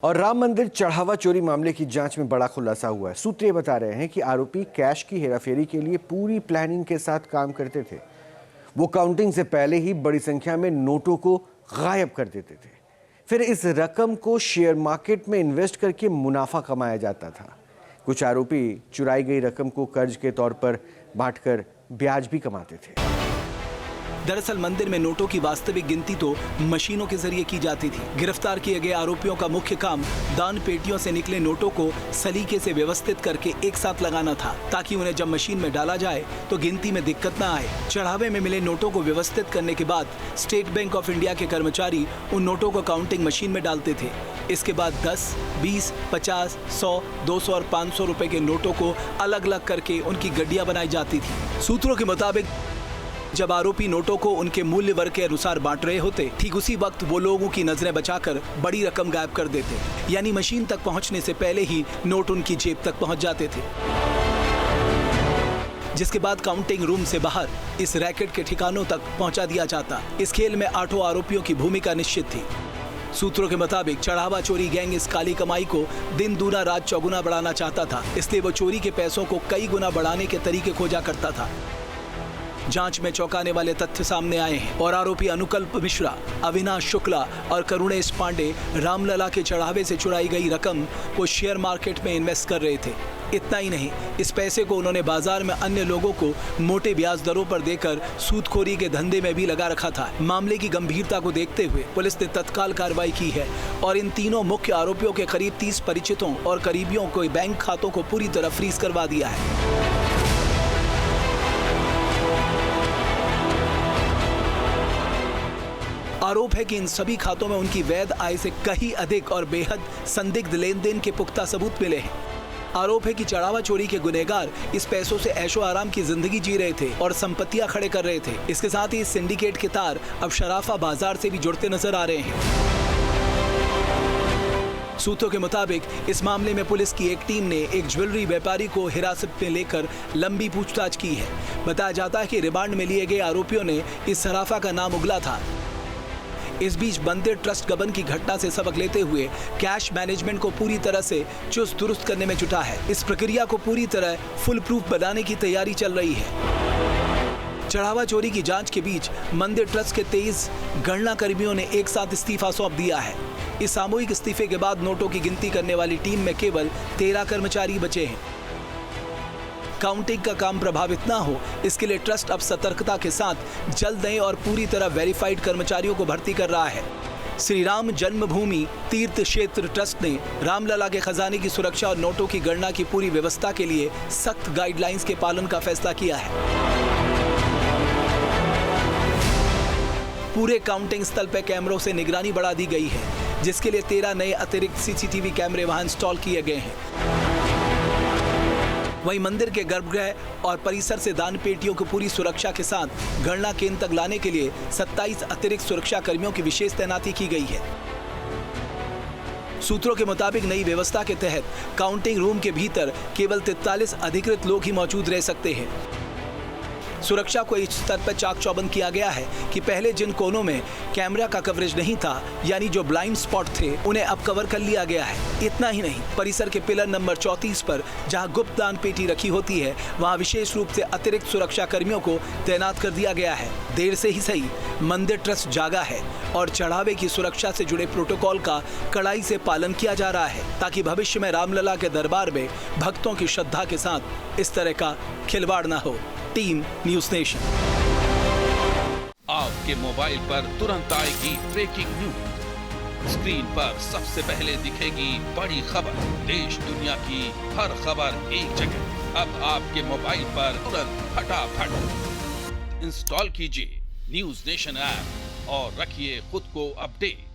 और राम मंदिर चढ़ावा चोरी मामले की जांच में बड़ा खुलासा हुआ है। सूत्र ये बता रहे हैं कि आरोपी कैश की हेराफेरी के लिए पूरी प्लानिंग के साथ काम करते थे। वो काउंटिंग से पहले ही बड़ी संख्या में नोटों को गायब कर देते थे। फिर इस रकम को शेयर मार्केट में इन्वेस्ट करके मुनाफा कमाया जाता था। कुछ आरोपी चुराई गई रकम को कर्ज के तौर पर बांटकर ब्याज भी कमाते थे। दरअसल मंदिर में नोटों की वास्तविक गिनती तो मशीनों के जरिए की जाती थी। गिरफ्तार किए गए आरोपियों का मुख्य काम दान पेटियों से निकले नोटों को सलीके से व्यवस्थित करके एक साथ लगाना था, ताकि उन्हें जब मशीन में डाला जाए तो गिनती में दिक्कत न आए। चढ़ावे में मिले नोटों को व्यवस्थित करने के बाद स्टेट बैंक ऑफ इंडिया के कर्मचारी उन नोटों को काउंटिंग मशीन में डालते थे। इसके बाद 10, 20, 50, 100, 200 और 500 रुपए के नोटों को अलग अलग करके उनकी गड्डियां बनाई जाती थी। सूत्रों के मुताबिक जब आरोपी नोटों को उनके मूल्य वर्ग के अनुसार बांट रहे होते, ठीक उसी वक्त वो लोगों की नजरें बचाकर बड़ी रकम गायब कर देते, यानी मशीन तक पहुंचने से पहले ही नोट उनकी जेब तक पहुंच जाते थे। जिसके बाद काउंटिंग रूम से बाहर इस रैकेट के ठिकानों तक पहुंचा दिया जाता। इस खेल में 8 आरोपियों की भूमिका निश्चित थी। सूत्रों के मुताबिक चढ़ावा चोरी गैंग इस काली कमाई को दिन दूना रात चौगुना बढ़ाना चाहता था, इसलिए वो चोरी के पैसों को कई गुना बढ़ाने के तरीके खोजा करता था। जांच में चौंकाने वाले तथ्य सामने आए हैं और आरोपी अनुकल्प मिश्रा, अविनाश शुक्ला और करुणेश पांडे रामलला के चढ़ावे से चुराई गई रकम को शेयर मार्केट में इन्वेस्ट कर रहे थे। इतना ही नहीं, इस पैसे को उन्होंने बाजार में अन्य लोगों को मोटे ब्याज दरों पर देकर सूदखोरी के धंधे में भी लगा रखा था। मामले की गंभीरता को देखते हुए पुलिस ने तत्काल कार्रवाई की है और इन तीनों मुख्य आरोपियों के करीब 30 परिचितों और करीबियों को बैंक खातों को पूरी तरह फ्रीज करवा दिया है। आरोप है कि इन सभी खातों में उनकी वैध आय से कहीं अधिक और बेहद संदिग्ध लेन देन के पुख्ता सबूत मिले हैं। आरोप है कि चढ़ावा चोरी के गुनहगार इस पैसों से ऐशो आराम की जिंदगी जी रहे थे और संपत्तियां खड़े कर रहे थे। इसके साथ ही इस सिंडिकेट के तार अब शराफा बाजार से भी जुड़ते नजर आ रहे हैं। सूत्रों के मुताबिक इस मामले में पुलिस की एक टीम ने एक ज्वेलरी व्यापारी को हिरासत में लेकर लंबी पूछताछ की है। बताया जाता है कि रिमांड में लिए गए आरोपियों ने इस सराफा का नाम उगला था। इस बीच मंदिर ट्रस्ट गबन की घटना से सबक लेते हुए कैश मैनेजमेंट को पूरी तरह से चुस्त दुरुस्त करने में जुटा है। इस प्रक्रिया को पूरी तरह फुल प्रूफ बनाने की तैयारी चल रही है। चढ़ावा चोरी की जांच के बीच मंदिर ट्रस्ट के 23 गणना कर्मियों ने एक साथ इस्तीफा सौंप दिया है। इस सामूहिक इस्तीफे के बाद नोटों की गिनती करने वाली टीम में केवल 13 कर्मचारी बचे हैं। काउंटिंग का काम प्रभावित ना हो, इसके लिए ट्रस्ट अब सतर्कता के साथ जल्द नए और पूरी तरह वेरीफाइड कर्मचारियों को भर्ती कर रहा है। श्री राम जन्मभूमि तीर्थ क्षेत्र ट्रस्ट ने रामलला के खजाने की सुरक्षा और नोटों की गणना की पूरी व्यवस्था के लिए सख्त गाइडलाइंस के पालन का फैसला किया है। पूरे काउंटिंग स्थल पर कैमरों से निगरानी बढ़ा दी गई है, जिसके लिए 13 नए अतिरिक्त सीसीटीवी कैमरे वहां इंस्टॉल किए गए हैं। वहीं मंदिर के गर्भगृह और परिसर से दान पेटियों की पूरी सुरक्षा के साथ गणना केंद्र तक लाने के लिए 27 अतिरिक्त सुरक्षा कर्मियों की विशेष तैनाती की गई है। सूत्रों के मुताबिक नई व्यवस्था के तहत काउंटिंग रूम के भीतर केवल 43 अधिकृत लोग ही मौजूद रह सकते हैं। सुरक्षा को इस स्तर पर चाक चौबंद किया गया है कि पहले जिन कोनों में कैमरा का कवरेज नहीं था, यानी जो ब्लाइंड स्पॉट थे, उन्हें अब कवर कर लिया गया है। इतना ही नहीं, परिसर के पिलर नंबर 34 पर जहां गुप्त दान पेटी रखी होती है, वहां विशेष रूप से अतिरिक्त सुरक्षा कर्मियों को तैनात कर दिया गया है। देर से ही सही, मंदिर ट्रस्ट जागा है और चढ़ावे की सुरक्षा से जुड़े प्रोटोकॉल का कड़ाई से पालन किया जा रहा है, ताकि भविष्य में रामलला के दरबार में भक्तों की श्रद्धा के साथ इस तरह का खिलवाड़ न हो। Team news nation. आपके मोबाइल पर तुरंत आएगी ब्रेकिंग न्यूज। स्क्रीन पर सबसे पहले दिखेगी बड़ी खबर। देश दुनिया की हर खबर एक जगह। अब आपके मोबाइल पर तुरंत फटाफट इंस्टॉल कीजिए न्यूज़ नेशन ऐप और रखिए खुद को अपडेट।